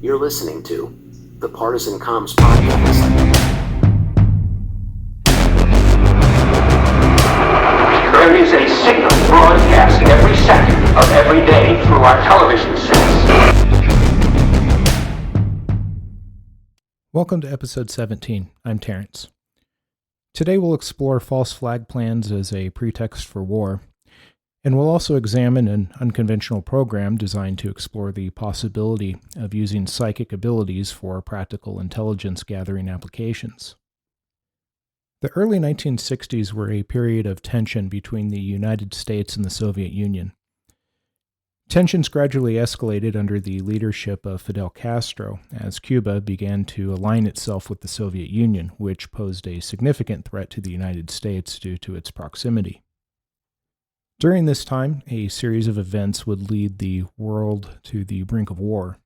You're listening to the Partisan Comms Podcast. There is a signal broadcast every second of every day through our television sets. Welcome to episode 17. I'm Terrence. Today we'll explore false flag plans as a pretext for war, and we'll also examine an unconventional program designed to explore the possibility of using psychic abilities for practical intelligence gathering applications. The early 1960s were a period of tension between the United States and the Soviet Union. Tensions gradually escalated under the leadership of Fidel Castro as Cuba began to align itself with the Soviet Union, which posed a significant threat to the United States due to its proximity. During this time, a series of events would lead the world to the brink of war.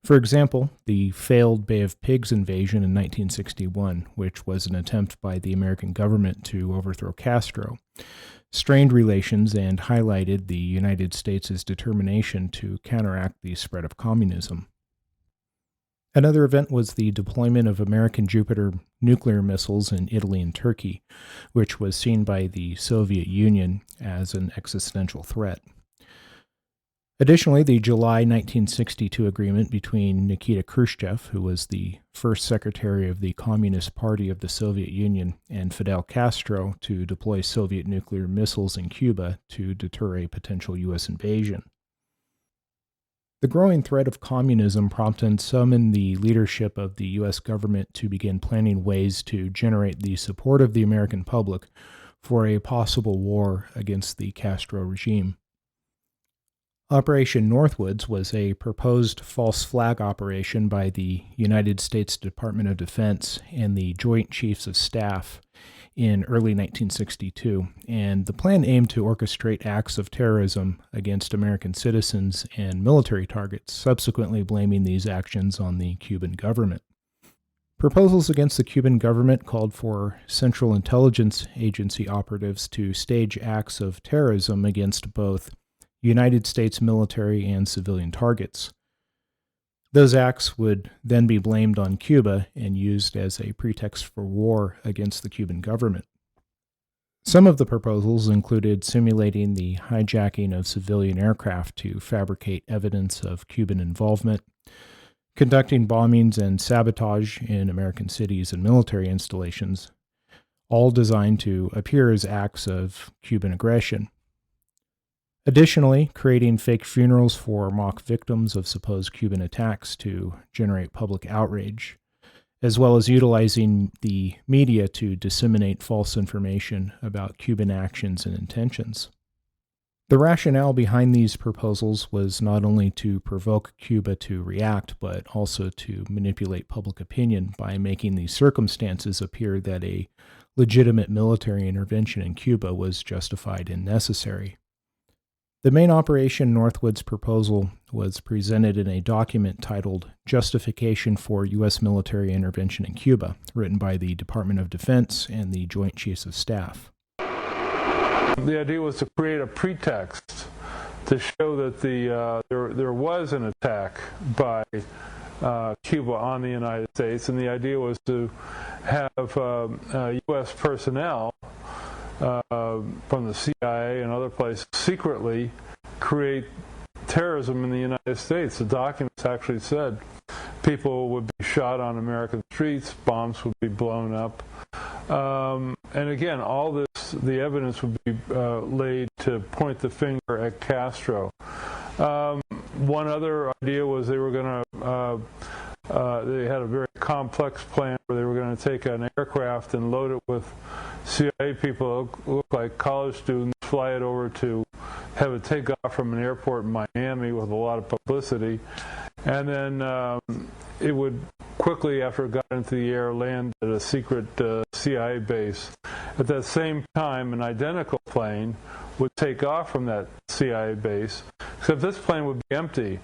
For example, the failed Bay of Pigs invasion in 1961, which was an attempt by the American government to overthrow Castro, strained relations and highlighted the United States' determination to counteract the spread of communism. Another event was the deployment of American Jupiter nuclear missiles in Italy and Turkey, which was seen by the Soviet Union as an existential threat. Additionally, the July 1962 agreement between Nikita Khrushchev, who was the first secretary of the Communist Party of the Soviet Union, and Fidel Castro to deploy Soviet nuclear missiles in Cuba to deter a potential U.S. invasion. The growing threat of communism prompted some in the leadership of the U.S. government to begin planning ways to generate the support of the American public for a possible war against the Castro regime. Operation Northwoods was a proposed false flag operation by the United States Department of Defense and the Joint Chiefs of Staff in early 1962, and the plan aimed to orchestrate acts of terrorism against American citizens and military targets, subsequently blaming these actions on the Cuban government. Proposals against the Cuban government called for Central Intelligence Agency operatives to stage acts of terrorism against both United States military and civilian targets. Those acts would then be blamed on Cuba and used as a pretext for war against the Cuban government. Some of the proposals included simulating the hijacking of civilian aircraft to fabricate evidence of Cuban involvement, conducting bombings and sabotage in American cities and military installations, all designed to appear as acts of Cuban aggression. Additionally, creating fake funerals for mock victims of supposed Cuban attacks to generate public outrage, as well as utilizing the media to disseminate false information about Cuban actions and intentions. The rationale behind these proposals was not only to provoke Cuba to react, but also to manipulate public opinion by making the circumstances appear that a legitimate military intervention in Cuba was justified and necessary. The main Operation Northwoods proposal was presented in a document titled Justification for U.S. Military Intervention in Cuba, written by the Department of Defense and the Joint Chiefs of Staff. The idea was to create a pretext to show that there was an attack by Cuba on the United States, and the idea was to have U.S. personnel from the CIA and other places secretly create terrorism in the United States. The documents actually said people would be shot on American streets, bombs would be blown up. And again, all this, the evidence would be laid to point the finger at Castro. One other idea was they were going to they had a very complex plan where they were going to take an aircraft and load it with CIA people who looked like college students, fly it over to have it take off from an airport in Miami with a lot of publicity, and then it would quickly, after it got into the air, land at a secret CIA base. At that same time, an identical plane would take off from that CIA base, except this plane would be empty.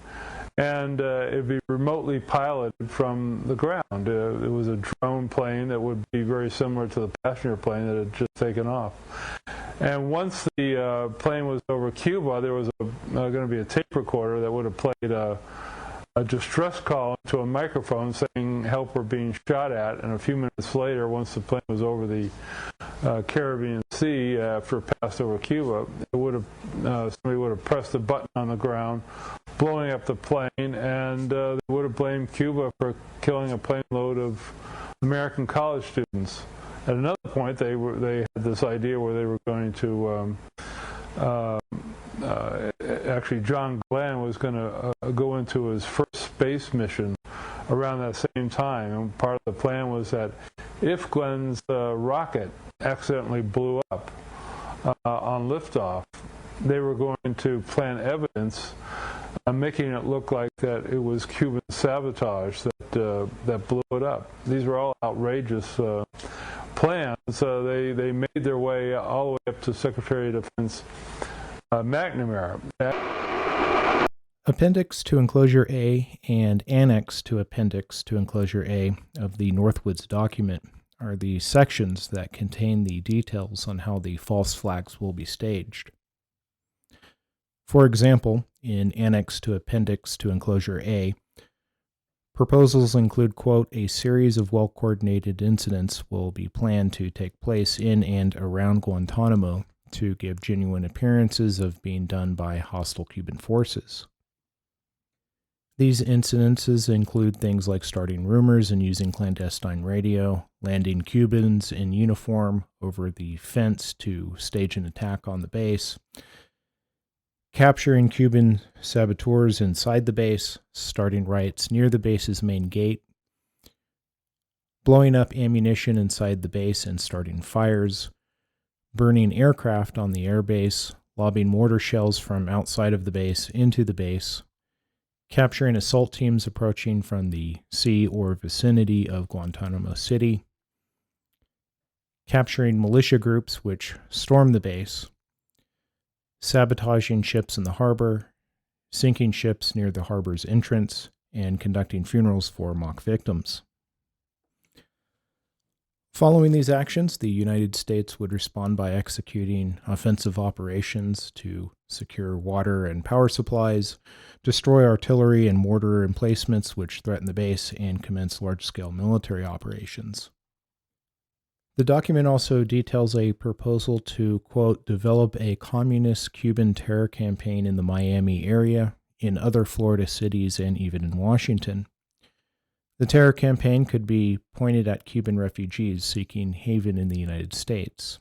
And it would be remotely piloted from the ground. It was a drone plane that would be very similar to the passenger plane that had just taken off. And once the plane was over Cuba, there was going to be a tape recorder that would have played a distress call into a microphone saying help were being shot at, and a few minutes later, once the plane was over the Caribbean Sea after it passed over Cuba, it would have somebody would have pressed a button on the ground, blowing up the plane, and they would have blamed Cuba for killing a plane load of American college students. At another point, they had this idea where they were going to actually John Glenn was going to go into his first space mission around that same time, and part of the plan was that if Glenn's rocket accidentally blew up on liftoff, they were going to plant evidence making it look like that it was Cuban sabotage that blew it up. These were all outrageous plans. They made their way all the way up to Secretary of Defense McNamara. Appendix to Enclosure A and Annex to Appendix to Enclosure A of the Northwoods document are the sections that contain the details on how the false flags will be staged. For example, in Annex to Appendix to Enclosure A, proposals include, quote, a series of well-coordinated incidents will be planned to take place in and around Guantanamo to give genuine appearances of being done by hostile Cuban forces. These incidences include things like starting rumors and using clandestine radio, landing Cubans in uniform over the fence to stage an attack on the base, capturing Cuban saboteurs inside the base, starting riots near the base's main gate, blowing up ammunition inside the base and starting fires, burning aircraft on the airbase, lobbing mortar shells from outside of the base into the base, capturing assault teams approaching from the sea or vicinity of Guantanamo City, capturing militia groups which storm the base, sabotaging ships in the harbor, sinking ships near the harbor's entrance, and conducting funerals for mock victims. Following these actions, the United States would respond by executing offensive operations to secure water and power supplies, destroy artillery and mortar emplacements which threaten the base, and commence large-scale military operations. The document also details a proposal to, quote, develop a communist Cuban terror campaign in the Miami area, in other Florida cities, and even in Washington. The terror campaign could be pointed at Cuban refugees seeking haven in the United States.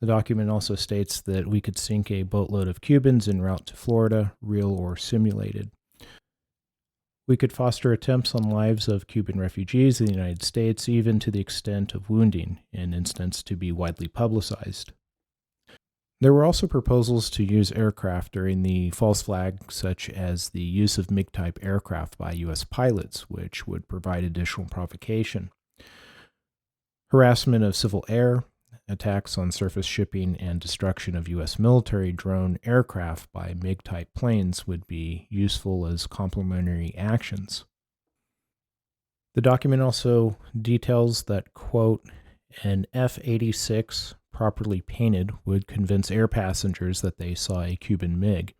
The document also states that we could sink a boatload of Cubans en route to Florida, real or simulated. We could foster attempts on lives of Cuban refugees in the United States, even to the extent of wounding, an instance to be widely publicized. There were also proposals to use aircraft during the false flag, such as the use of MiG-type aircraft by U.S. pilots, which would provide additional provocation. Harassment of civil air, attacks on surface shipping, and destruction of U.S. military drone aircraft by MiG-type planes would be useful as complementary actions. The document also details that, quote, an F-86 properly painted would convince air passengers that they saw a Cuban MiG,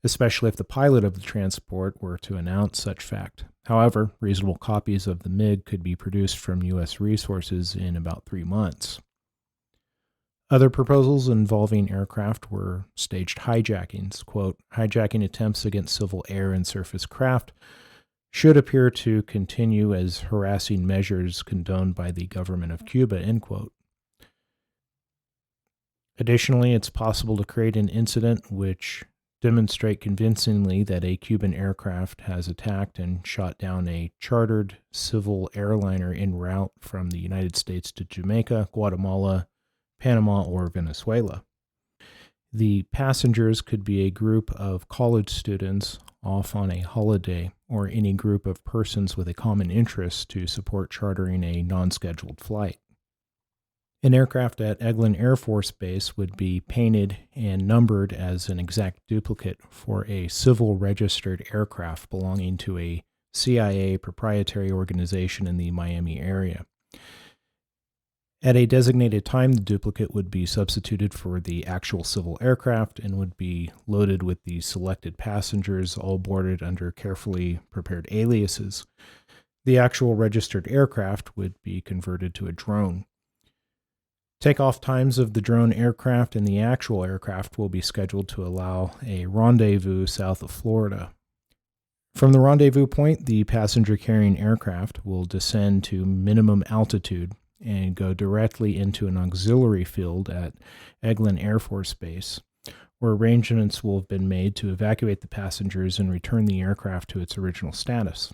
especially if the pilot of the transport were to announce such fact. However, reasonable copies of the MiG could be produced from U.S. resources in about 3 months. Other proposals involving aircraft were staged hijackings. Quote, hijacking attempts against civil air and surface craft should appear to continue as harassing measures condoned by the government of Cuba, end quote. Additionally, it's possible to create an incident which demonstrate convincingly that a Cuban aircraft has attacked and shot down a chartered civil airliner en route from the United States to Jamaica, Guatemala, Panama, or Venezuela. The passengers could be a group of college students off on a holiday, or any group of persons with a common interest to support chartering a non-scheduled flight. An aircraft at Eglin Air Force Base would be painted and numbered as an exact duplicate for a civil registered aircraft belonging to a CIA proprietary organization in the Miami area. At a designated time, the duplicate would be substituted for the actual civil aircraft and would be loaded with the selected passengers, all boarded under carefully prepared aliases. The actual registered aircraft would be converted to a drone. Takeoff times of the drone aircraft and the actual aircraft will be scheduled to allow a rendezvous south of Florida. From the rendezvous point, the passenger-carrying aircraft will descend to minimum altitude and go directly into an auxiliary field at Eglin Air Force Base, where arrangements will have been made to evacuate the passengers and return the aircraft to its original status.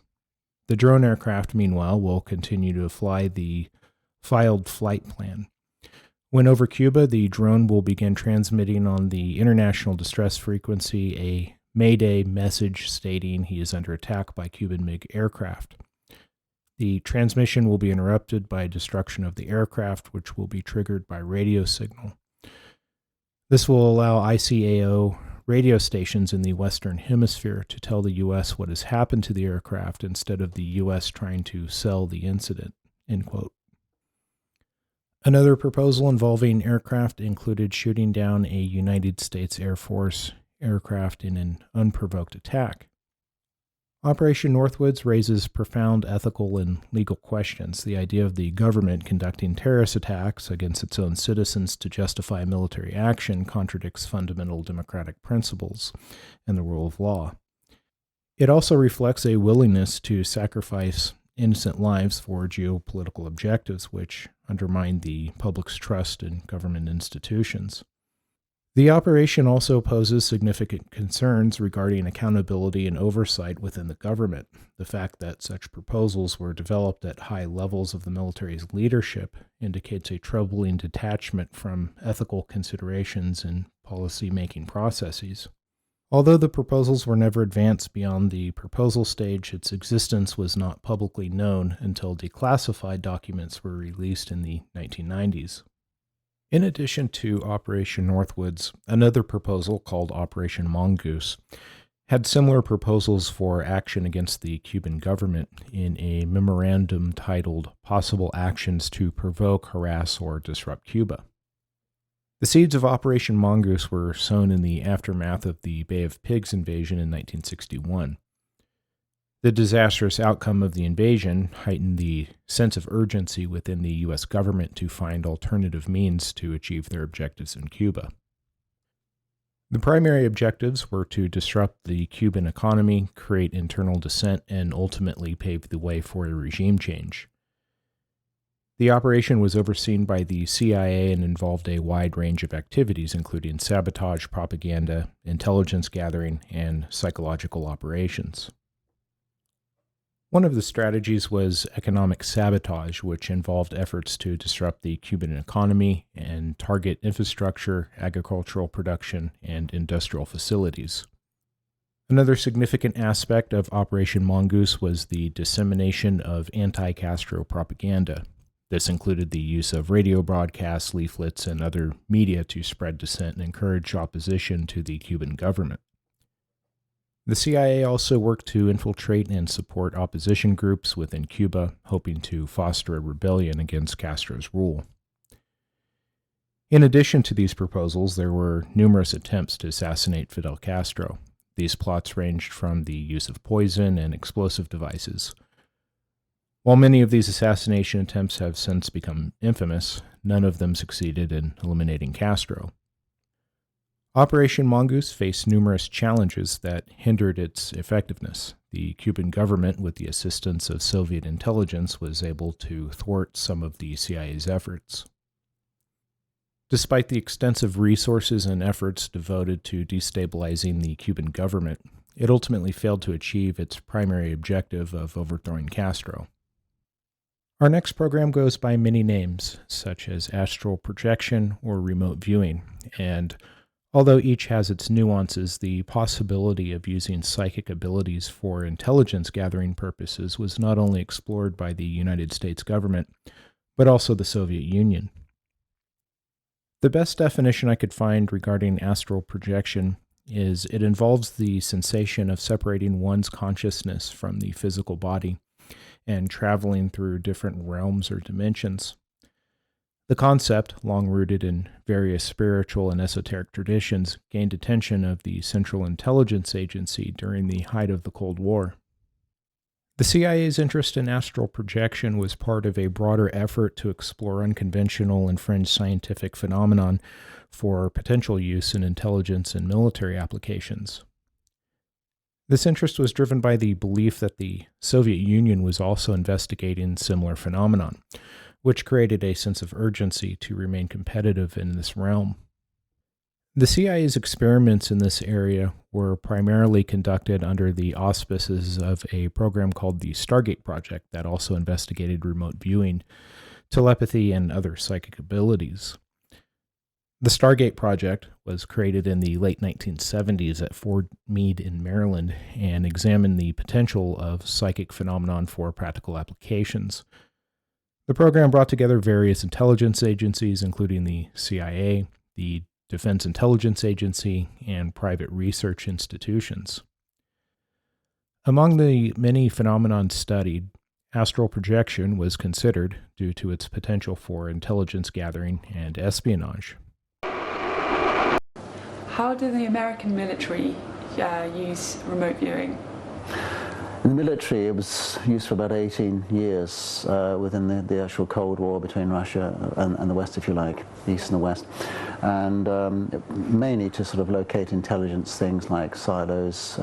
The drone aircraft, meanwhile, will continue to fly the filed flight plan. When over Cuba, the drone will begin transmitting on the international distress frequency a Mayday message stating he is under attack by Cuban MiG aircraft. The transmission will be interrupted by destruction of the aircraft, which will be triggered by radio signal. This will allow ICAO radio stations in the Western Hemisphere to tell the U.S. what has happened to the aircraft instead of the U.S. trying to sell the incident." End quote. Another proposal involving aircraft included shooting down a United States Air Force aircraft in an unprovoked attack. Operation Northwoods raises profound ethical and legal questions. The idea of the government conducting terrorist attacks against its own citizens to justify military action contradicts fundamental democratic principles and the rule of law. It also reflects a willingness to sacrifice innocent lives for geopolitical objectives, which undermine the public's trust in government institutions. The operation also poses significant concerns regarding accountability and oversight within the government. The fact that such proposals were developed at high levels of the military's leadership indicates a troubling detachment from ethical considerations in policy-making processes. Although the proposals were never advanced beyond the proposal stage, its existence was not publicly known until declassified documents were released in the 1990s. In addition to Operation Northwoods, another proposal called Operation Mongoose had similar proposals for action against the Cuban government in a memorandum titled Possible Actions to Provoke, Harass, or Disrupt Cuba. The seeds of Operation Mongoose were sown in the aftermath of the Bay of Pigs invasion in 1961. The disastrous outcome of the invasion heightened the sense of urgency within the U.S. government to find alternative means to achieve their objectives in Cuba. The primary objectives were to disrupt the Cuban economy, create internal dissent, and ultimately pave the way for a regime change. The operation was overseen by the CIA and involved a wide range of activities, including sabotage, propaganda, intelligence gathering, and psychological operations. One of the strategies was economic sabotage, which involved efforts to disrupt the Cuban economy and target infrastructure, agricultural production, and industrial facilities. Another significant aspect of Operation Mongoose was the dissemination of anti-Castro propaganda. This included the use of radio broadcasts, leaflets, and other media to spread dissent and encourage opposition to the Cuban government. The CIA also worked to infiltrate and support opposition groups within Cuba, hoping to foster a rebellion against Castro's rule. In addition to these proposals, there were numerous attempts to assassinate Fidel Castro. These plots ranged from the use of poison and explosive devices. While many of these assassination attempts have since become infamous, none of them succeeded in eliminating Castro. Operation Mongoose faced numerous challenges that hindered its effectiveness. The Cuban government, with the assistance of Soviet intelligence, was able to thwart some of the CIA's efforts. Despite the extensive resources and efforts devoted to destabilizing the Cuban government, it ultimately failed to achieve its primary objective of overthrowing Castro. Our next program goes by many names, such as astral projection or remote viewing, and although each has its nuances, the possibility of using psychic abilities for intelligence gathering purposes was not only explored by the United States government, but also the Soviet Union. The best definition I could find regarding astral projection is it involves the sensation of separating one's consciousness from the physical body and traveling through different realms or dimensions. The concept, long rooted in various spiritual and esoteric traditions, gained attention of the Central Intelligence Agency during the height of the Cold War. The CIA's interest in astral projection was part of a broader effort to explore unconventional and fringe scientific phenomenon for potential use in intelligence and military applications. This interest was driven by the belief that the Soviet Union was also investigating similar phenomenon, which created a sense of urgency to remain competitive in this realm. The CIA's experiments in this area were primarily conducted under the auspices of a program called the Stargate Project that also investigated remote viewing, telepathy, and other psychic abilities. The Stargate Project was created in the late 1970s at Fort Meade in Maryland and examined the potential of psychic phenomenon for practical applications. The program brought together various intelligence agencies, including the CIA, the Defense Intelligence Agency, and private research institutions. Among the many phenomena studied, astral projection was considered due to its potential for intelligence gathering and espionage. How do the American military use remote viewing? In the military, it was used for about 18 years within the actual Cold War between Russia and the West, if you like, the East and the West, and mainly to sort of locate intelligence things like silos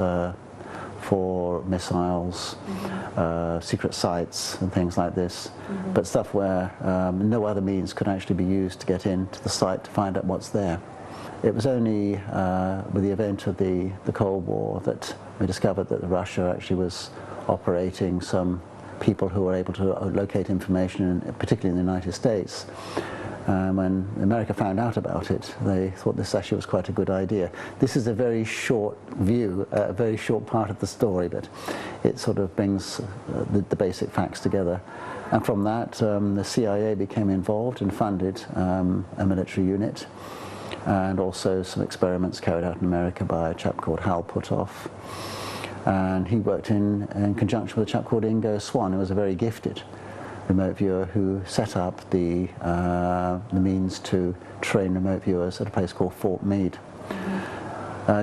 for missiles, secret sites and things like this, but stuff where no other means could actually be used to get into the site to find out what's there. It was only with the event of the Cold War that we discovered that Russia actually was operating some people who were able to locate information, particularly in the United States. When America found out about it, they thought this actually was quite a good idea. This is a very short view, a very short part of the story, but it sort of brings the basic facts together. And from that, the CIA became involved and funded a military unit, and also some experiments carried out in America by a chap called Hal Puthoff. And he worked in conjunction with a chap called Ingo Swann, who was a very gifted remote viewer who set up the means to train remote viewers at a place called Fort Meade.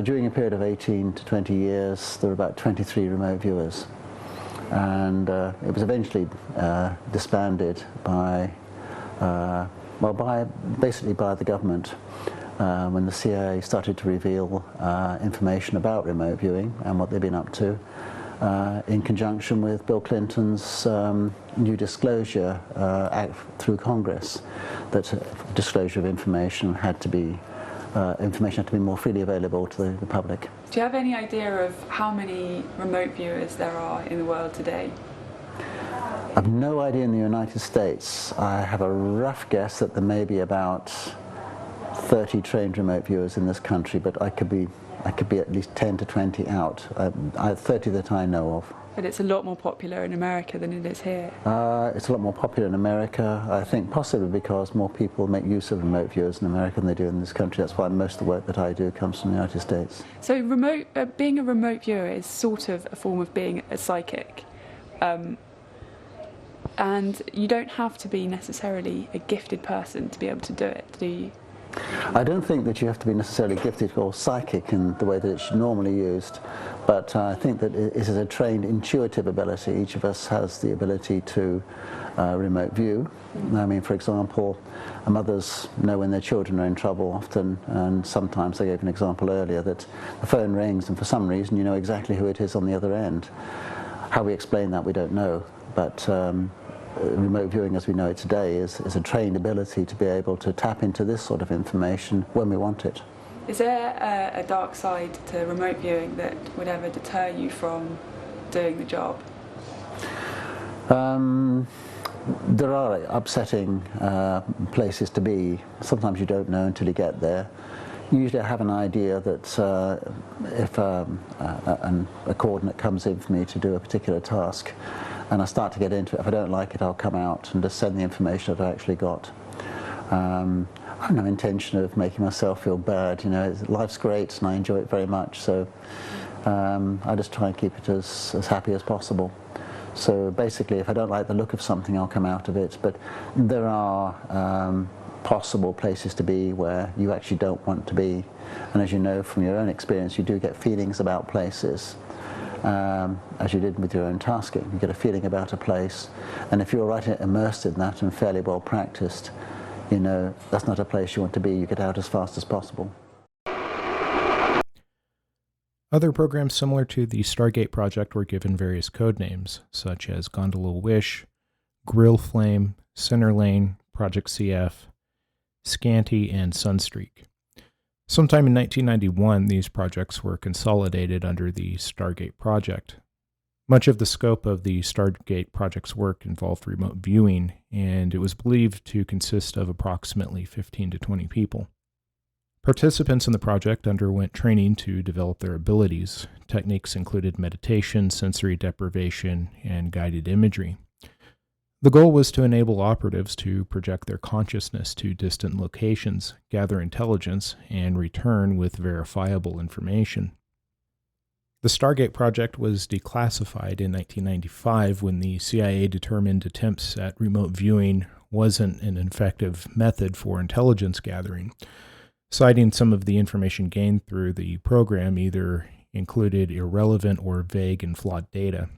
During a period of 18 to 20 years, there were about 23 remote viewers. And it was eventually disbanded basically by the government. When the CIA started to reveal information about remote viewing and what they've been up to, in conjunction with Bill Clinton's new disclosure act through Congress, that disclosure of information had to be more freely available to the public. Do you have any idea of how many remote viewers there are in the world today? I have no idea in the United States. I have a rough guess that there may be about 30 trained remote viewers in this country, but I could be at least 10 to 20 out. 30 that I know of. But it's a lot more popular in America than it is here. It's a lot more popular in America, I think possibly because more people make use of remote viewers in America than they do in this country. That's why most of the work that I do comes from the United States. So being a remote viewer is sort of a form of being a psychic. And you don't have to be necessarily a gifted person to be able to do it, do you? I don't think that you have to be necessarily gifted or psychic in the way that it's normally used, but I think that it is a trained intuitive ability. Each of us has the ability to remote view. I mean, for example, mothers know when their children are in trouble often, and sometimes I gave an example earlier that the phone rings and for some reason you know exactly who it is on the other end. How we explain that we don't know, but remote viewing as we know it today is a trained ability to be able to tap into this sort of information when we want it. Is there a dark side to remote viewing that would ever deter you from doing the job? There are upsetting places to be. Sometimes you don't know until you get there. Usually I have an idea that if a coordinate comes in for me to do a particular task, and I start to get into it, if I don't like it, I'll come out and just send the information that I actually got. I have no intention of making myself feel bad. You know, life's great and I enjoy it very much, so I just try and keep it as happy as possible. So basically, if I don't like the look of something, I'll come out of it. But there are possible places to be where you actually don't want to be. And as you know from your own experience, you do get feelings about places, as you did with your own tasking. You get a feeling about a place, and if you're right immersed in that and fairly well practiced, you know that's not a place you want to be. You get out as fast as possible. Other programs similar to the Stargate project were given various code names, such as Gondola Wish, Grill Flame, Center Lane, Project CF, Scanty, and Sunstreak. Sometime in 1991, these projects were consolidated under the Stargate project. Much of the scope of the Stargate project's work involved remote viewing, and it was believed to consist of approximately 15 to 20 people. Participants in the project underwent training to develop their abilities. Techniques included meditation, sensory deprivation, and guided imagery. The goal was to enable operatives to project their consciousness to distant locations, gather intelligence, and return with verifiable information. The Stargate project was declassified in 1995 when the CIA determined attempts at remote viewing wasn't an effective method for intelligence gathering, citing some of the information gained through the program either included irrelevant or vague and flawed data.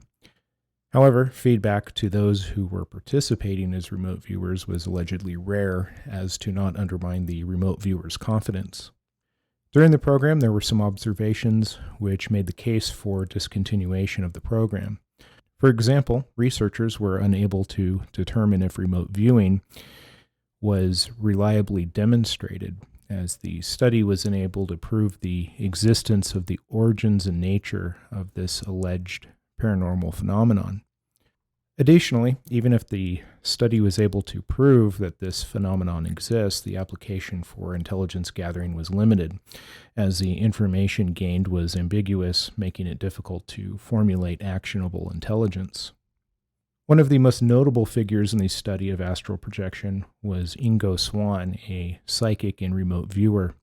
However, feedback to those who were participating as remote viewers was allegedly rare as to not undermine the remote viewers' confidence. During the program, there were some observations which made the case for discontinuation of the program. For example, researchers were unable to determine if remote viewing was reliably demonstrated, as the study was unable to prove the existence of the origins and nature of this alleged paranormal phenomenon. Additionally, even if the study was able to prove that this phenomenon exists, the application for intelligence gathering was limited, as the information gained was ambiguous, making it difficult to formulate actionable intelligence. One of the most notable figures in the study of astral projection was Ingo Swann, a psychic and remote viewer,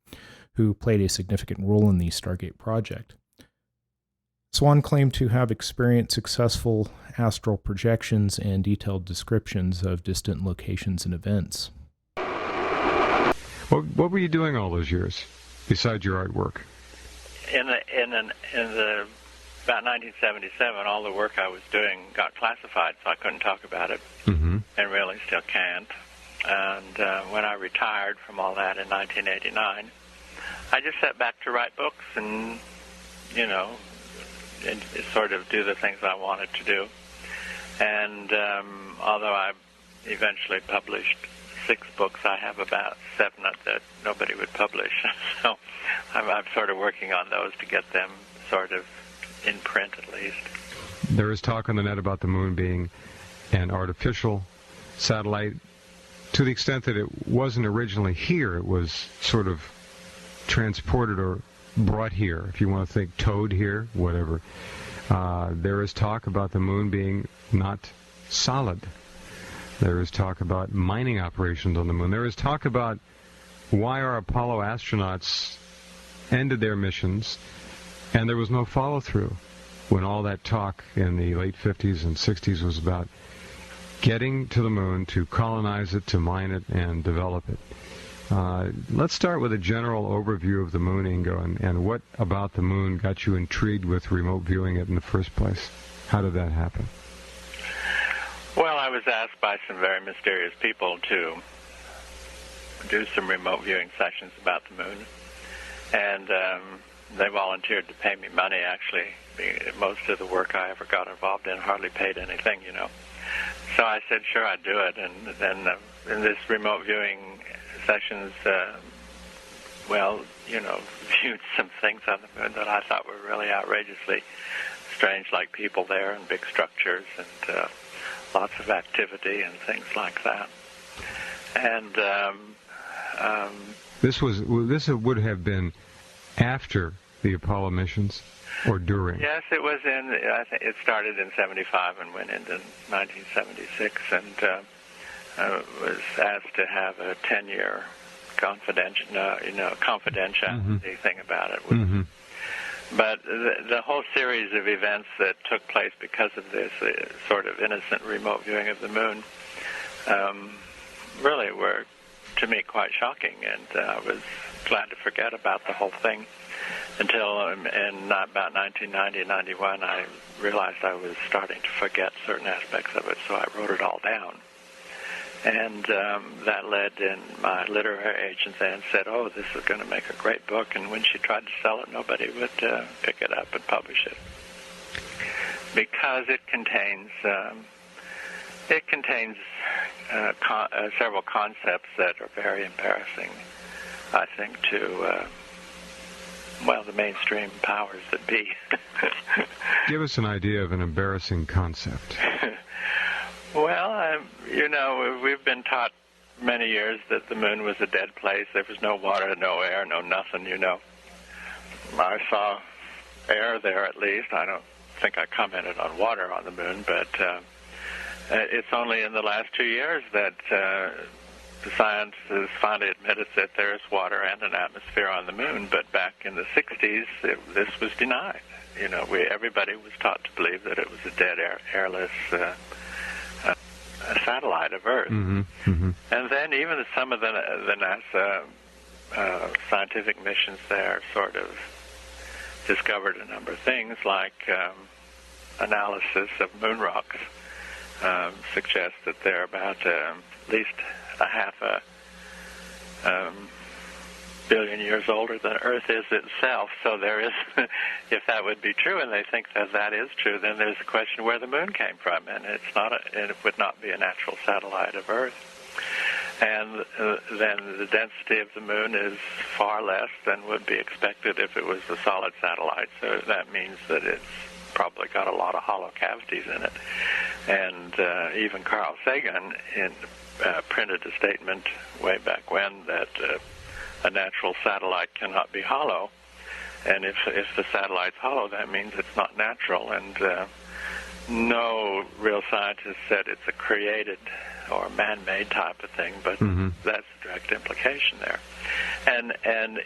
who played a significant role in the Stargate project. Swann claimed to have experienced successful astral projections and detailed descriptions of distant locations and events. What were you doing all those years, besides your artwork? In about 1977, all the work I was doing got classified, so I couldn't talk about it, and really still can't. And when I retired from all that in 1989, I just sat back to write books and, and sort of do the things I wanted to do. And although I eventually published 6 books, I have about 7 that nobody would publish. So I'm sort of working on those to get them sort of in print at least. There is talk on the net about the moon being an artificial satellite. To the extent that it wasn't originally here, it was sort of transported or brought here, if you want to think towed here, whatever. There is talk about the moon being not solid. There is talk about mining operations on the moon. There is talk about why our Apollo astronauts ended their missions and there was no follow-through when all that talk in the late 50s and 60s was about getting to the moon to colonize it, to mine it, and develop it. Let's start with a general overview of the moon, Ingo, and what about the moon got you intrigued with remote viewing it in the first place? How did that happen? Well, I was asked by some very mysterious people to do some remote viewing sessions about the moon, and they volunteered to pay me money, actually. Most of the work I ever got involved in hardly paid anything, So I said, sure, I'd do it, and then in this remote viewing sessions, viewed some things on the moon that I thought were really outrageously strange, like people there and big structures and lots of activity and things like that. And this would have been after the Apollo missions or during? Yes, it was I think it started in 75 and went into 1976, and I was asked to have a 10-year confidentiality thing about it. But the whole series of events that took place because of this sort of innocent remote viewing of the moon really were, to me, quite shocking, and I was glad to forget about the whole thing until in about 1990, 91, I realized I was starting to forget certain aspects of it, so I wrote it all down. And that led in my literary agent then said, oh, this is going to make a great book, and when she tried to sell it, nobody would pick it up and publish it. Because it contains several concepts that are very embarrassing, I think, to the mainstream powers that be. Give us an idea of an embarrassing concept. Well, we've been taught many years that the moon was a dead place. There was no water, no air, no nothing, I saw air there, at least. I don't think I commented on water on the moon, but it's only in the last 2 years that the science has finally admitted that there is water and an atmosphere on the moon, but back in the 60s, this was denied. Everybody was taught to believe that it was a dead, airless satellite of Earth. Mm-hmm. Mm-hmm. And then even some of the NASA scientific missions there sort of discovered a number of things, like analysis of moon rocks suggests that they're about at least a half a billion years older than Earth is itself. So there is, if that would be true, and they think that that is true, then there's a question where the moon came from, and it would not be a natural satellite of Earth. And then the density of the moon is far less than would be expected if it was a solid satellite. So that means that it's probably got a lot of hollow cavities in it. And even Carl Sagan printed a statement way back when that a natural satellite cannot be hollow, and if the satellite's hollow, that means it's not natural. And no real scientist said it's a created or man-made type of thing, but that's the direct implication there. And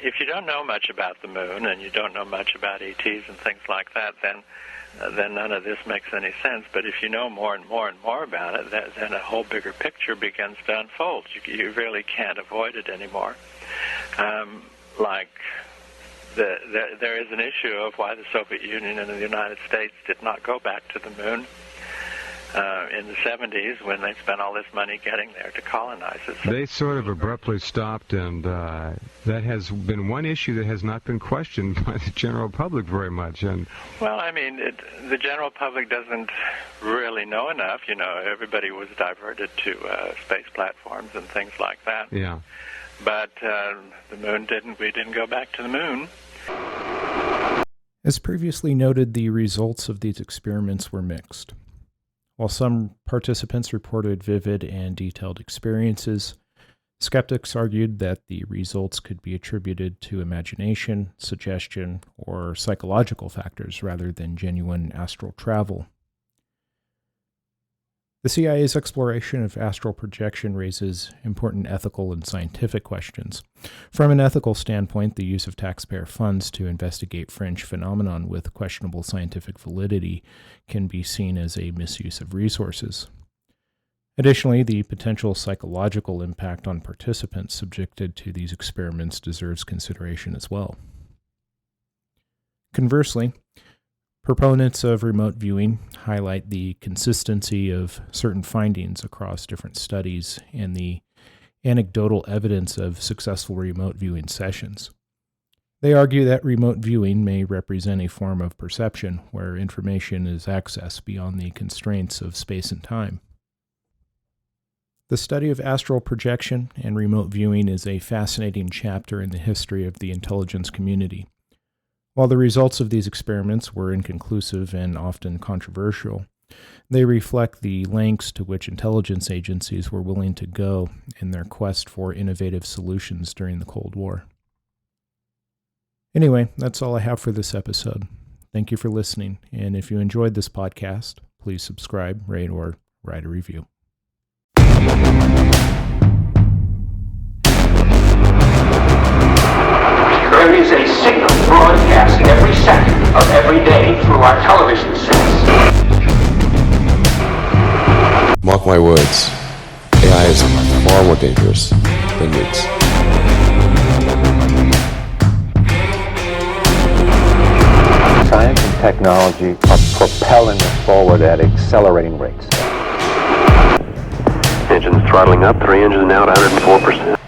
if you don't know much about the moon and you don't know much about ETs and things like that, then none of this makes any sense. But if you know more and more and more about it, then a whole bigger picture begins to unfold. You really can't avoid it anymore. There is an issue of why the Soviet Union and the United States did not go back to the moon in the 70s when they spent all this money getting there to colonize it. They sort of abruptly stopped, and that has been one issue that has not been questioned by the general public very much. And well, I mean, the general public doesn't really know enough. Everybody was diverted to space platforms and things like that. Yeah. But the moon we didn't go back to the moon. As previously noted, the results of these experiments were mixed. While some participants reported vivid and detailed experiences, skeptics argued that the results could be attributed to imagination, suggestion, or psychological factors rather than genuine astral travel. The CIA's exploration of astral projection raises important ethical and scientific questions. From an ethical standpoint, the use of taxpayer funds to investigate fringe phenomenon with questionable scientific validity can be seen as a misuse of resources. Additionally, the potential psychological impact on participants subjected to these experiments deserves consideration as well. Conversely, proponents of remote viewing highlight the consistency of certain findings across different studies and the anecdotal evidence of successful remote viewing sessions. They argue that remote viewing may represent a form of perception where information is accessed beyond the constraints of space and time. The study of astral projection and remote viewing is a fascinating chapter in the history of the intelligence community. While the results of these experiments were inconclusive and often controversial, they reflect the lengths to which intelligence agencies were willing to go in their quest for innovative solutions during the Cold War. Anyway, that's all I have for this episode. Thank you for listening, and if you enjoyed this podcast, please subscribe, rate, or write a review. There is a signal broadcast every second of every day through our television sets. Mark my words, AI is far more dangerous than nukes. Science and technology are propelling us forward at accelerating rates. Engines throttling up, 3 engines now at 104%.